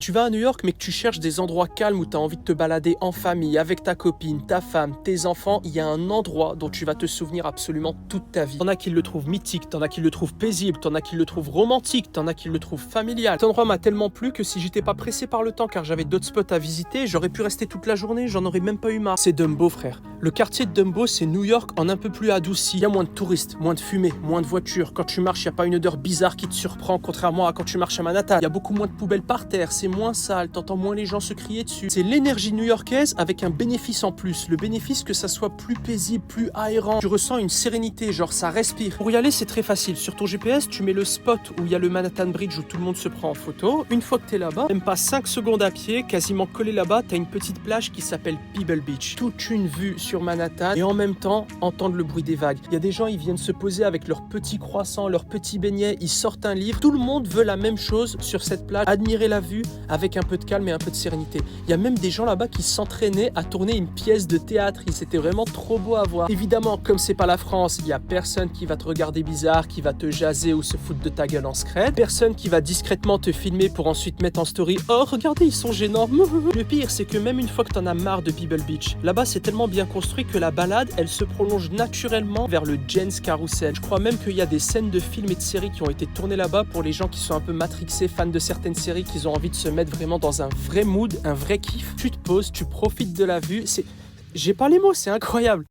Tu vas à New York, mais que tu cherches des endroits calmes où tu as envie de te balader en famille, avec ta copine, ta femme, tes enfants, il y a un endroit dont tu vas te souvenir absolument toute ta vie. T'en as qui le trouvent mythique, t'en as qui le trouvent paisible, t'en as qui le trouvent romantique, t'en as qui le trouvent familial. Cet endroit m'a tellement plu que si j'étais pas pressé par le temps car j'avais d'autres spots à visiter, j'aurais pu rester toute la journée, j'en aurais même pas eu marre. C'est Dumbo, frère. Le quartier de Dumbo, c'est New York en un peu plus adouci. Il y a moins de touristes, moins de fumée, moins de voitures. Quand tu marches, il n'y a pas une odeur bizarre qui te surprend, contrairement à quand tu marches à Manhattan. Il y a beaucoup moins de poubelles par terre, c'est moins sale, t'entends moins les gens se crier dessus. C'est l'énergie new-yorkaise avec un bénéfice en plus. Le bénéfice que ça soit plus paisible, plus aérant. Tu ressens une sérénité, genre ça respire. Pour y aller, c'est très facile. Sur ton GPS, tu mets le spot où il y a le Manhattan Bridge où tout le monde se prend en photo. Une fois que t'es là-bas, même pas 5 secondes à pied, quasiment collé là-bas, t'as une petite plage qui s'appelle Pebble Beach. Toute une vue sur Manhattan et en même temps, entendre le bruit des vagues. Il y a des gens, ils viennent se poser avec leurs petits croissants, leurs petits beignets, ils sortent un livre. Tout le monde veut la même chose sur cette plage, admirer la vue avec un peu de calme et un peu de sérénité. Il y a même des gens là-bas qui s'entraînaient à tourner une pièce de théâtre. C'était vraiment trop beau à voir. Évidemment, comme c'est pas la France, il y a personne qui va te regarder bizarre, qui va te jaser ou se foutre de ta gueule en secret. Personne qui va discrètement te filmer pour ensuite mettre en story « Oh, regardez, ils sont gênants !» Le pire, c'est que même une fois que t'en as marre de Pebble Beach, là-bas, c'est tellement bien construit que la balade, elle se prolonge naturellement vers le Jens Carousel. Je crois même qu'il y a des scènes de films et de séries qui ont été tournées là-bas pour les gens qui sont un peu matrixés, fans de certaines séries, qui ont envie de se mettre vraiment dans un vrai mood, un vrai kiff. Tu te poses, tu profites de la vue. J'ai pas les mots, c'est incroyable.